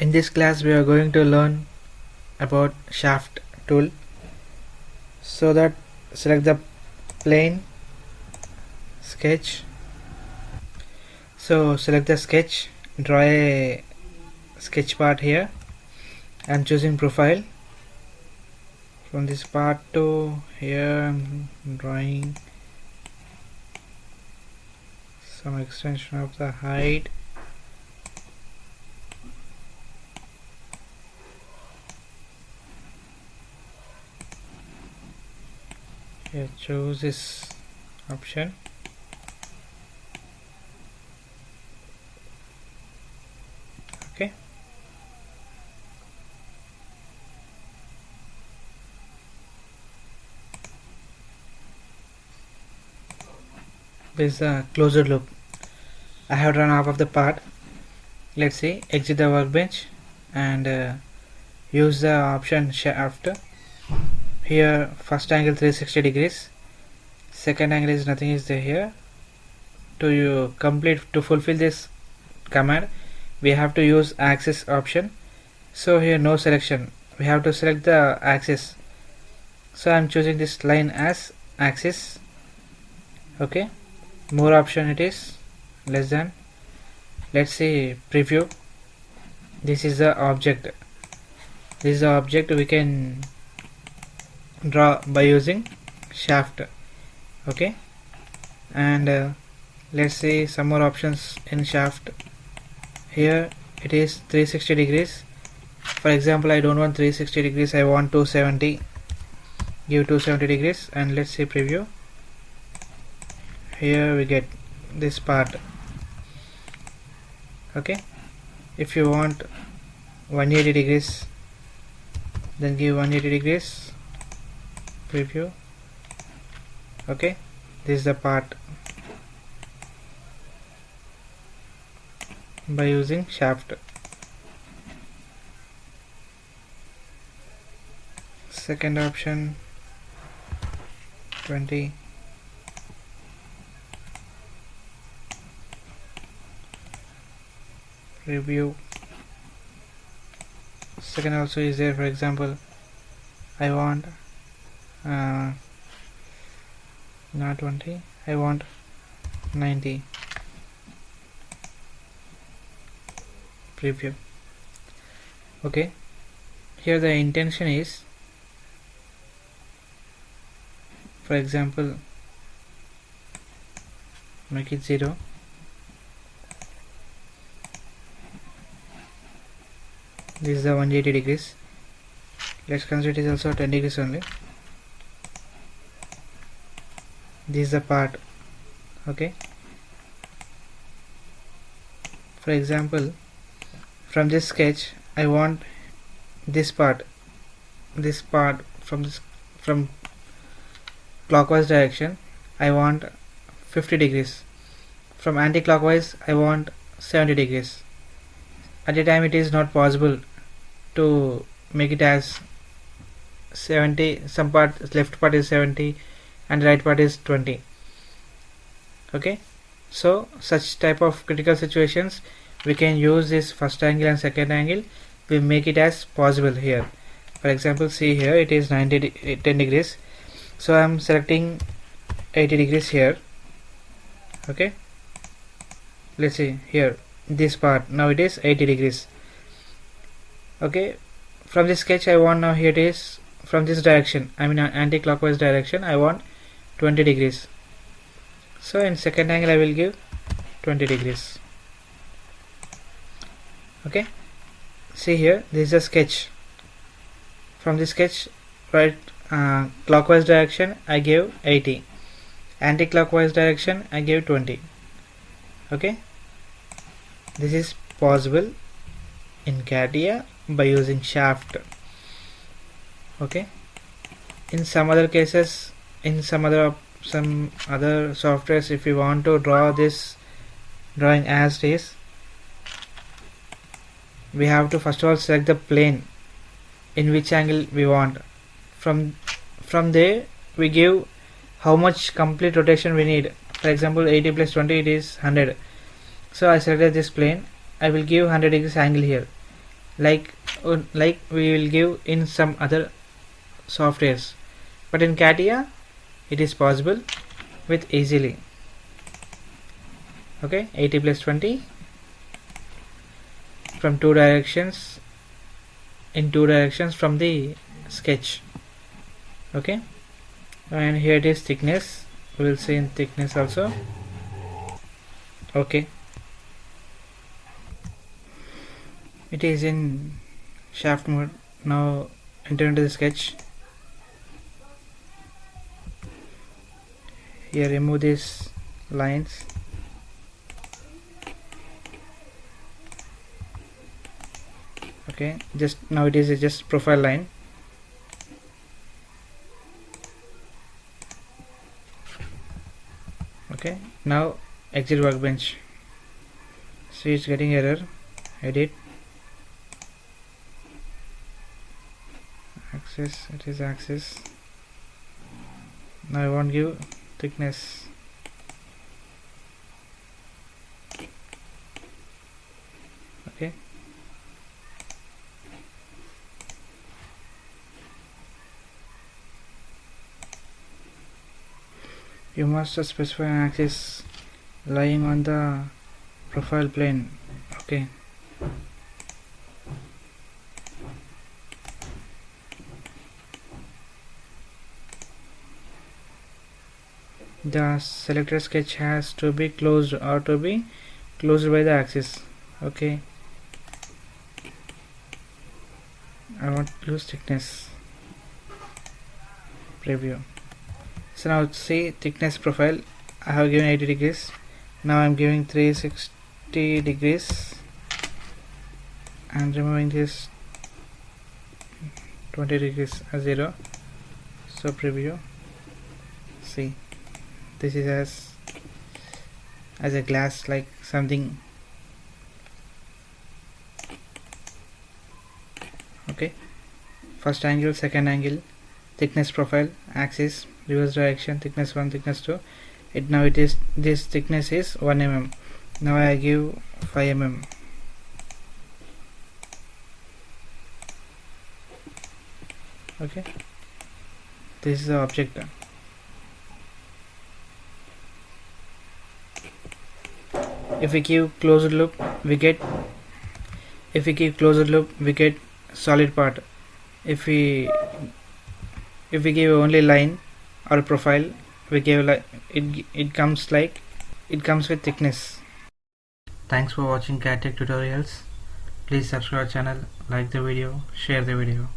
In this class we are going to learn about shaft tool. So that select the plane sketch. So select the sketch, draw a sketch part here. I am choosing profile. From this part to here I am drawing some extension of the height. Here choose this option. Okay. This is a closed loop. I have drawn half of the part. Let's see, exit the workbench and use the option shaft. Here first angle 360 degrees, second angle is nothing is there. Here to fulfill this command we have to use axis option. So here no selection, we have to select the axis. So I am choosing this line as axis. Okay, more option it is less than. Let's see preview. This is the object. This is the object we can draw by using shaft. Okay, and let's see some more options in shaft. Here it is 360 degrees. For example, I don't want 360 degrees, I want 270. Give 270 degrees and let's see preview. Here we get this part. Okay, if you want 180 degrees, then give 180 degrees, preview. Okay, this is the part by using shaft. Second option 20. Preview. Second also is there. For example, I want not 20, I want 90. Preview. Okay, here the intention is, for example, make it 0. This is the 180 degrees. Let's consider it is also 10 degrees only. This is the part. Okay, for example, from this sketch I want this part from clockwise direction I want 50 degrees, from anti-clockwise I want 70 degrees. At a time it is not possible to make it as 70, some part left part is 70 and right part is 20. Okay, so such type of critical situations we can use this first angle and second angle, we make it as possible here. For example, see here it is 10 degrees, so I am selecting 80 degrees here. Okay, let's see here this part, now it is 80 degrees. Okay, from this sketch I want, now here it is from this direction, I mean anti-clockwise direction, I want 20 degrees. So in second angle I will give 20 degrees. Okay, see here this is a sketch. From this sketch, right, clockwise direction I gave 80, anti-clockwise direction I gave 20. Okay, this is possible in CATIA by using shaft. Okay, in some other cases, in some other softwares, if you want to draw this drawing as it is, we have to first of all select the plane in which angle we want. From there we give how much complete rotation we need. For example, 80 plus 20 it is 100. So I selected this plane, I will give 100 degrees angle here. like we will give in some other softwares, but in CATIA it is possible with easily. Okay, 80 plus 20 from two directions, in two directions from the sketch. Okay, and here it is thickness, we will see in thickness also. Okay, it is in shaft mode. Now enter into the sketch. Here remove these lines. Okay, just now it is just profile line. Okay, now exit workbench. See, it's getting error. Edit, axis, it is axis. Now I won't give thickness. Okay, you must specify an axis lying on the profile plane. Okay, the selected sketch has to be closed or to be closed by the axis. Okay, I want to use thickness. Preview. So now see thickness profile, I have given 80 degrees. Now I am giving 360 degrees and removing this 20 degrees as 0. So preview. See, this is as a glass, like something. Okay, first angle, second angle, thickness profile, axis, reverse direction, thickness 1, thickness 2. It now it is, this thickness is 1 mm. Now I give 5 mm. Okay, this is the object. If we give closed loop, we get solid part. If we give only line or profile, we give like it comes with thickness. Thanks for watching CATIA tutorials. Please subscribe our channel, like the video, share the video.